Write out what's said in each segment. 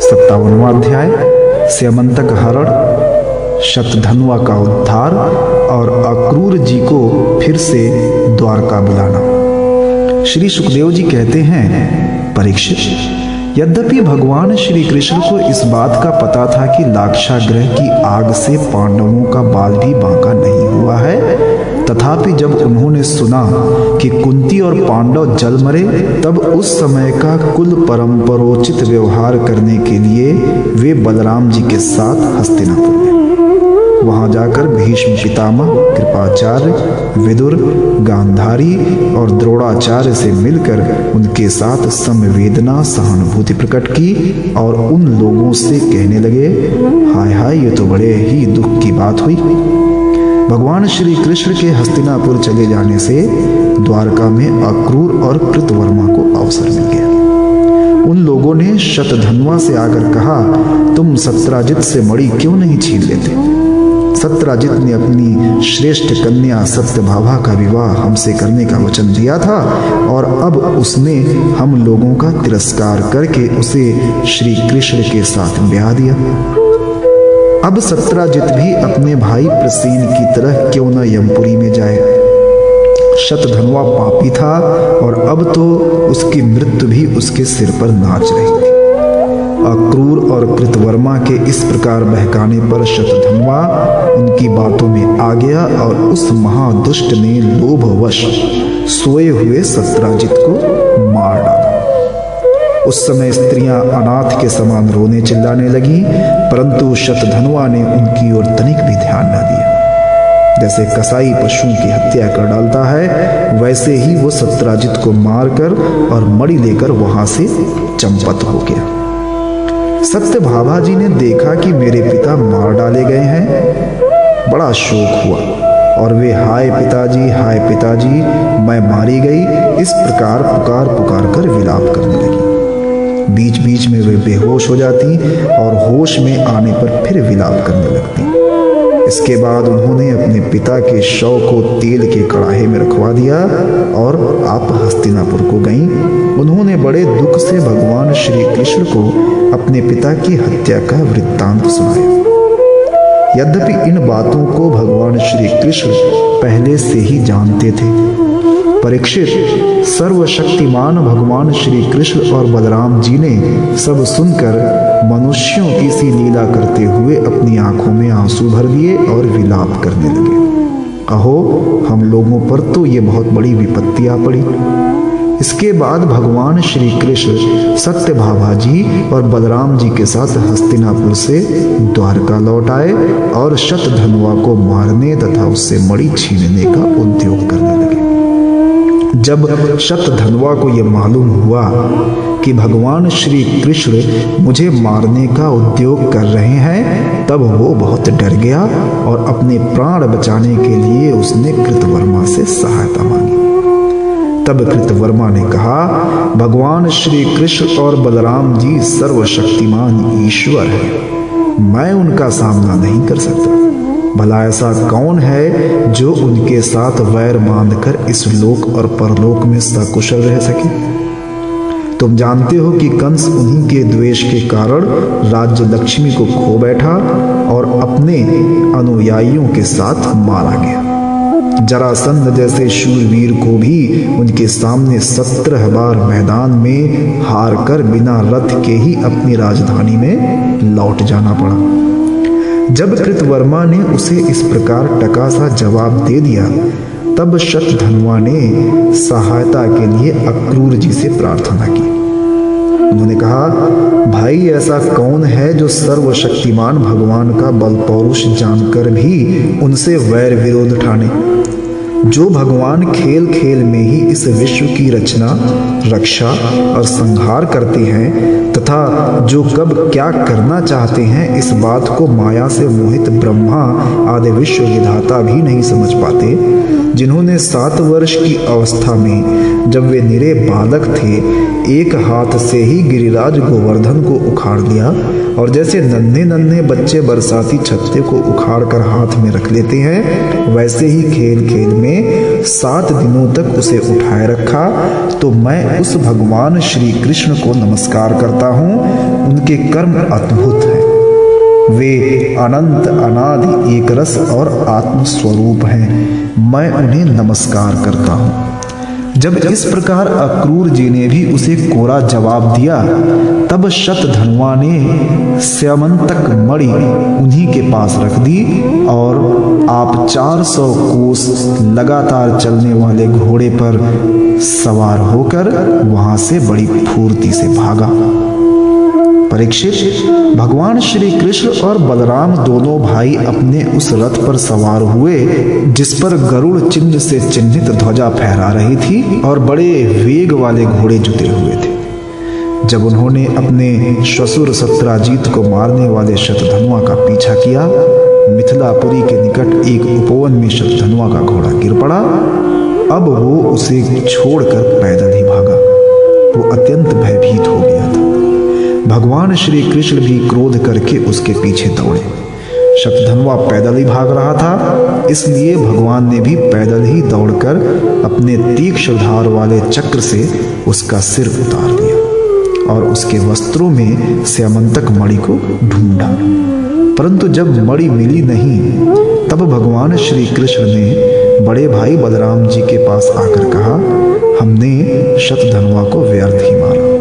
57वां अध्याय स्यमंतक हरण, शतधन्वा का उद्धार और अक्रूर जी को फिर से द्वारका बुलाना। श्री सुखदेव जी कहते हैं, परीक्षित, यद्यपि भगवान श्री कृष्ण को इस बात का पता था कि लाक्षागृह की आग से पांडवों का बाल भी बांका नहीं हुआ है, तथापि जब उन्होंने सुना कि कुंती और पांडव जल मरे, तब उस समय का कुल परंपरोचित व्यवहार करने के लिए वे बलराम जी के साथ हस्तिनापुर गए। वहां जाकर भीष्म पितामह, कृपाचार्य, विदुर, गांधारी और द्रोणाचार्य से मिलकर उनके साथ समवेदना सहानुभूति प्रकट की और उन लोगों से कहने लगे, हाय हाय, ये तो बड़े ही दुख की बात हुई। भगवान श्री कृष्ण के हस्तिनापुर चले जाने से द्वारका में अक्रूर और कृतवर्मा को अवसर मिल गया। उन लोगों ने शतधन्वा से आकर कहा, तुम सत्राजित से मणि क्यों नहीं छीन लेते? सत्राजित ने अपनी श्रेष्ठ कन्या सत्यभामा का विवाह हमसे करने का वचन दिया था और अब उसने हम लोगों का तिरस्कार करके उसे श्री कृष्ण के साथ ब्याह दिया। अब सत्राजित भी अपने भाई प्रसेन की तरह क्यों न यमपुरी में जाए। शतधन्वा पापी था और अब तो उसकी मृत्यु भी उसके सिर पर नाच रही थी। अक्रूर और कृतवर्मा के इस प्रकार बहकाने पर शतधन्वा उनकी बातों में आ गया और उस महादुष्ट ने लोभवश सोए हुए सत्राजित को मार डाला। उस समय स्त्रियां अनाथ के समान रोने चिल्लाने लगी, परंतु शतधन्वा ने उनकी ओर तनिक भी ध्यान न दिया। जैसे कसाई पशुओं की हत्या कर डालता है, वैसे ही वो सत्राजित को मारकर और मणि लेकर वहां से चंपत हो गया। सत्यभामा जी ने देखा कि मेरे पिता मार डाले गए हैं। बड़ा शोक हुआ और वे हाय पिताजी, मैं मारी गई, इस प्रकार पुकार पुकार कर विलाप करने लगी। बीच बीच में वे बेहोश हो जाती और होश में आने पर फिर विलाप करने लगती। इसके बाद उन्होंने अपने पिता के शव को तेल के कड़ाहे में रखवा दिया और आप हस्तिनापुर को गईं। उन्होंने बड़े दुख से भगवान श्री कृष्ण को अपने पिता की हत्या का वृत्तांत सुनाया। यद्यपि इन बातों को भगवान श्री कृष्ण पहले से ही जानते थे। परीक्षित, सर्वशक्तिमान भगवान श्री कृष्ण और बलराम जी ने सब सुनकर मनुष्यों की सी लीला करते हुए अपनी आंखों में आंसू भर दिए और विलाप करने लगे। अहो, हम लोगों पर तो ये बहुत बड़ी विपत्ति आ पड़ी। इसके बाद भगवान श्री कृष्ण सत्यभामा जी और बलराम जी के साथ हस्तिनापुर से द्वारका लौट आए और शतधन्वा को मारने तथा उससे मणि छीनने का उद्योग करने लगे। जब शतधन्वा को यह मालूम हुआ कि भगवान श्री कृष्ण मुझे मारने का उद्योग कर रहे हैं, तब वो बहुत डर गया और अपने प्राण बचाने के लिए उसने कृतवर्मा से सहायता मांगी। तब कृतवर्मा ने कहा, भगवान श्री कृष्ण और बलराम जी सर्वशक्तिमान ईश्वर हैं, मैं उनका सामना नहीं कर सकता। भला ऐसा कौन है जो उनके साथ वैर बांधकर इस लोक और परलोक में सकुशल रह सके? तुम जानते हो कि कंस उन्हीं के द्वेष के कारण राज्य लक्ष्मी को खो बैठा और अपने अनुयायियों के साथ मारा गया। जरासंध जैसे शूरवीर को भी उनके सामने 17 बार मैदान में हार कर बिना रथ के ही अपनी राजधानी में लौट जाना पड़ा। जब कृतवर्मा ने उसे इस प्रकार टका सा जवाब दे दिया, तब शतधन्वा ने सहायता के लिए अक्रूर जी से प्रार्थना की। उन्होंने कहा, भाई, ऐसा कौन है जो सर्वशक्तिमान भगवान का बल पौरुष जानकर भी उनसे वैर विरोध ठाने? जो भगवान खेल खेल में ही इस विश्व की रचना, रक्षा और संहार करते हैं तथा जो कब क्या करना चाहते हैं इस बात को माया से मोहित ब्रह्मा आदि विश्व विधाता भी नहीं समझ पाते, जिन्होंने 7 वर्ष की अवस्था में जब वे निरे बालक थे, एक हाथ से ही गिरिराज गोवर्धन को उखाड़ दिया और जैसे नन्हे नन्हे बच्चे बरसाती छत्ते को उखाड़ कर हाथ में रख लेते हैं, वैसे ही खेल खेल में ने 7 दिनों तक उसे उठाए रखा, तो मैं उस भगवान श्री कृष्ण को नमस्कार करता हूँ। उनके कर्म अद्भुत हैं। वे अनंत अनादि एक रस और आत्म स्वरूप हैं। मैं उन्हें नमस्कार करता हूँ। जब इस प्रकार अक्रूर जी ने भी उसे कोरा जवाब दिया, तब शतधन्वा ने स्यमंतक मणि उन्हीं के पास रख दी और आप 400 कोस लगातार चलने वाले घोड़े पर सवार होकर वहां से बड़ी फुर्ती से भागा। परीक्षित, भगवान श्री कृष्ण और बलराम दोनों भाई अपने उस रथ पर सवार हुए जिस पर गरुड़ चिन्ह से चिन्हित ध्वजा फहरा रही थी और बड़े वेग वाले घोड़े जुटे हुए थे। जब उन्होंने अपने श्वशुर सत्राजित को मारने वाले शतधन्वा का पीछा किया, मिथिलापुरी के निकट एक उपवन में शतधन्वा का घोड़ा गिर पड़ा। अब वो उसे छोड़कर पैदल ही भागा। वो अत्यंत भयभीत हो गया था। भगवान श्री कृष्ण भी क्रोध करके उसके पीछे दौड़े। शतधन्वा पैदल ही भाग रहा था, इसलिए भगवान ने भी पैदल ही दौड़कर अपने तीक्ष्ण धार वाले चक्र से उसका सिर उतार दिया और उसके वस्त्रों में स्यमंतक मणि को ढूंढा। परंतु जब मणि मिली नहीं, तब भगवान श्री कृष्ण ने बड़े भाई बलराम जी के पास आकर कहा, हमने शतधन्वा को व्यर्थ ही मारा,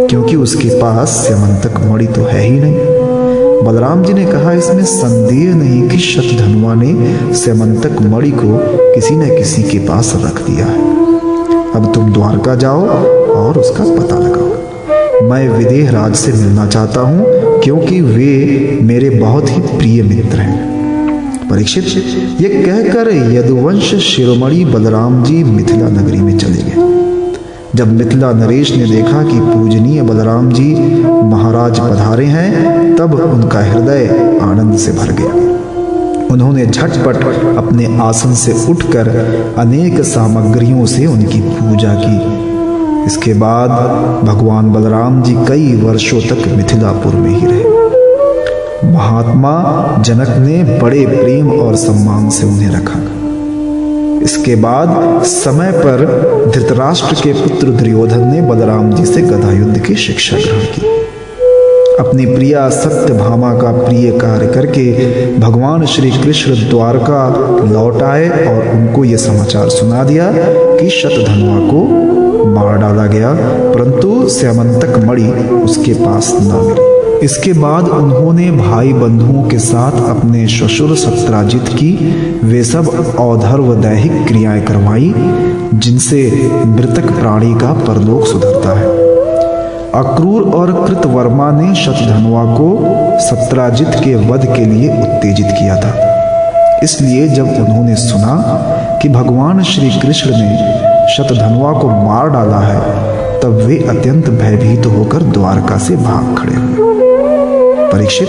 क्योंकि उसके पास स्यमंतक मणि तो है ही नहीं। बलराम जी ने कहा, इसमें संदेह नहीं कि शतधन्वा ने स्यमंतक मणि को किसी न किसी के पास रख दिया है। अब तुम द्वारका जाओ और उसका पता लगाओ। मैं विदेह राज से मिलना चाहता हूँ, क्योंकि वे मेरे बहुत ही प्रिय मित्र हैं। परीक्षित, ये कहकर यदुवंश शिरोमणि बलराम जी मिथिला नगरी में चले गए। जब मिथिला नरेश ने देखा कि पूजनीय बलराम जी महाराज पधारे हैं, तब उनका हृदय आनंद से भर गया। उन्होंने झटपट अपने आसन से उठकर अनेक सामग्रियों से उनकी पूजा की। इसके बाद भगवान बलराम जी कई वर्षों तक मिथिलापुर में ही रहे। महात्मा जनक ने बड़े प्रेम और सम्मान से उन्हें रखा। इसके बाद समय पर धृतराष्ट्र के पुत्र दुर्योधन ने बलराम जी से गदा युद्ध की शिक्षा ग्रहण की। अपनी प्रिया सत्यभामा का प्रिय कार्य करके भगवान श्री कृष्ण द्वारका लौट आए और उनको ये समाचार सुना दिया कि शतधन्वा को मार डाला गया, परंतु स्यमंतक मणि उसके पास न मिली। इसके बाद उन्होंने भाई बंधुओं के साथ अपने श्वशुर सत्राजित की वे सब औधर्व दैहिक क्रियाएं करवाई, जिनसे मृतक प्राणी का परलोक सुधरता है। अक्रूर और कृतवर्मा ने शतधन्वा को सत्राजित के वध के लिए उत्तेजित किया था। इसलिए जब उन्होंने सुना कि भगवान श्री कृष्ण ने शतधन्वा को मार डाला है, तब वे अत्यंत भयभीत होकर द्वारका से भाग खड़े हुए। परीक्षित,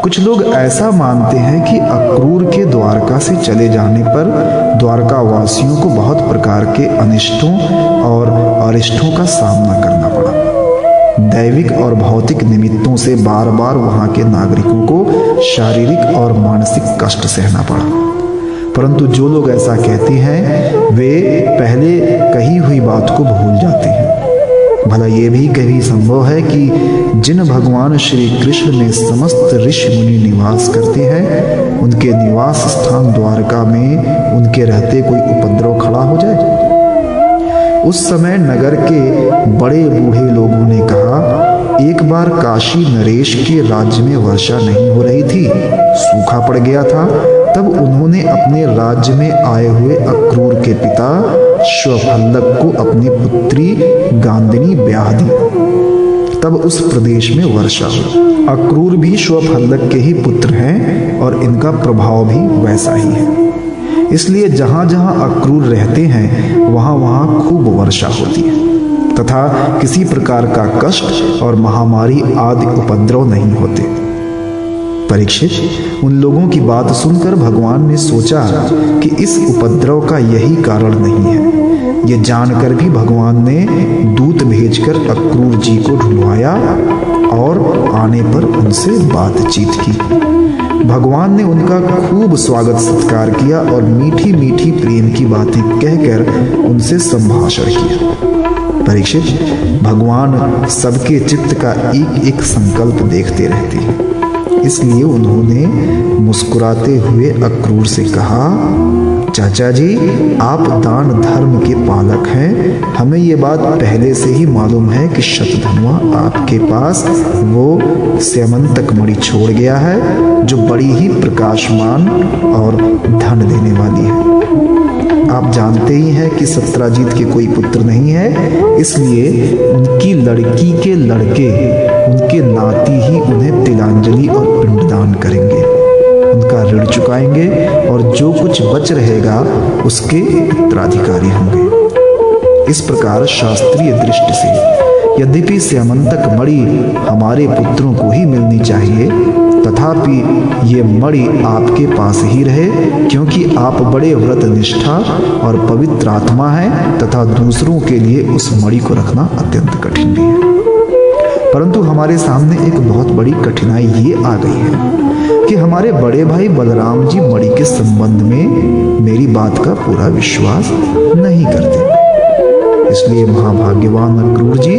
कुछ लोग ऐसा मानते हैं कि अक्रूर के द्वारका से चले जाने पर द्वारका वासियों को बहुत प्रकार के अनिष्टों और अरिष्टों का सामना करना पड़ा। दैविक और भौतिक निमित्तों से बार बार वहां के नागरिकों को शारीरिक और मानसिक कष्ट सहना पड़ा। परंतु जो लोग ऐसा कहते हैं, वे पहले कही हुई बात को भूल जाते हैं। भला ये भी कभी संभव है कि जिन भगवान श्री कृष्ण में समस्त ऋषि मुनि निवास करते हैं, उनके निवास स्थान द्वारका में उनके रहते कोई उपद्रव खड़ा हो जाए? उस समय नगर के बड़े बूढ़े लोगों ने कहा, एक बार काशी नरेश के राज्य में वर्षा नहीं हो रही थी, सूखा पड़ गया था। तब उन्होंने अपने राज्य में आए हुए अक्रूर के पिता श्वफल्लक को अपनी पुत्री गांधिनी ब्याह दी। तब उस प्रदेश में वर्षा हुई। अक्रूर भी श्वफल्लक के ही पुत्र हैं और इनका प्रभाव भी वैसा ही है। इसलिए जहां जहां अक्रूर रहते हैं, वहां वहां खूब वर्षा होती है तथा किसी प्रकार का कष्ट और महामारी आदि उपद्रव नहीं होते। परीक्षित, उन लोगों की बात सुनकर भगवान ने सोचा कि इस उपद्रव का यही कारण नहीं है। ये जानकर भी भगवान ने दूत भेजकर अक्रूर जी को ढूंढवाया और आने पर उनसे बातचीत की। भगवान ने उनका खूब स्वागत सत्कार किया और मीठी मीठी प्रेम की बातें कहकर उनसे संभाषण किया। परीक्षित, भगवान सबके चित्त का एक एक संकल्प देखते रहते हैं, इसलिए उन्होंने मुस्कुराते हुए अक्रूर से कहा, चाचा जी, आप दान धर्म के पालक हैं। हमें ये बात पहले से ही मालूम है कि शतधन्वा आपके पास वो स्यमंतक मणि छोड़ गया है जो बड़ी ही प्रकाशमान और धन देने वाली है। आप जानते ही हैं कि सत्राजीत के कोई पुत्र नहीं है, इसलिए उनकी लड़की के लड़के, उनके नाती ही उन्हें तिलांजलि और पिंडदान करेंगे, उनका ऋण चुकाएंगे और जो कुछ बच रहेगा उसके उत्तराधिकारी होंगे। इस प्रकार शास्त्रीय दृष्टि से यद्यपि स्यमंतक मणि हमारे पुत्रों को ही मिलनी चाहिए, तथापि ये मणि आपके पास ही रहे, क्योंकि आप बड़े व्रत निष्ठा और पवित्र आत्मा हैं तथा दूसरों के लिए उस मणि को रखना अत्यंत कठिन भी है। परंतु हमारे सामने एक बहुत बड़ी कठिनाई ये आ गई है कि हमारे बड़े भाई बलराम जी मणि के संबंध में मेरी बात का पूरा विश्वास नहीं करते। इसलिए महाभाग्यवान अक्रूर जी,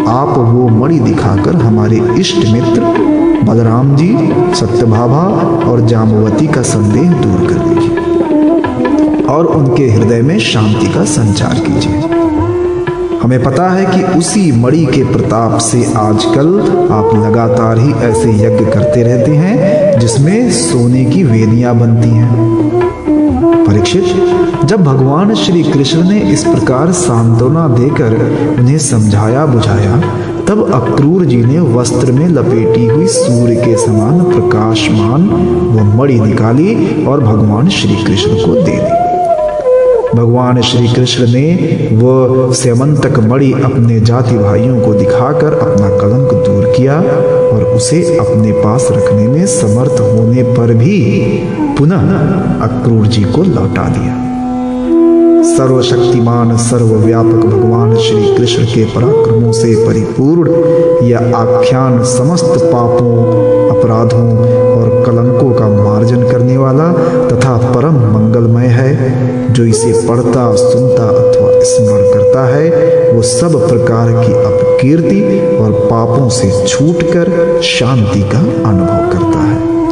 आप वो मणि दिखाकर हमारे इष्ट मित्र बलराम जी, सत्यभामा और जाम्बवती का संदेह दूर कर दीजिए और उनके हृदय में शांति का संचार कीजिए। हमें पता है कि उसी मणि के प्रताप से आजकल आप लगातार ही ऐसे यज्ञ करते रहते हैं जिसमें सोने की वेदियां बनती हैं। परीक्षित, जब भगवान श्री कृष्ण ने इस प्रकार सांत्वना देकर उन्हें समझाया बुझाया, तब अक्रूर जी ने वस्त्र में लपेटी हुई सूर्य के समान प्रकाशमान वो मणि निकाली और भगवान श्री कृष्ण को दे दी। भगवान श्री कृष्ण ने वह स्यमंतक मणि अपने जाति भाइयों को दिखाकर अपना कलंक दूर किया और उसे अपने पास रखने में समर्थ होने पर भी पुनः अक्रूर जी को लौटा दिया। सर्वशक्तिमान सर्वव्यापक भगवान श्री कृष्ण के पराक्रमों से परिपूर्ण यह आख्यान समस्त पापों, अपराधों और कलंकों का मार्जन करने वाला तथा परम मंगलमय है। जो इसे पढ़ता, सुनता अथवा स्मरण करता है वो सब प्रकार की अपकीर्ति और पापों से छूटकर शांति का अनुभव करता है।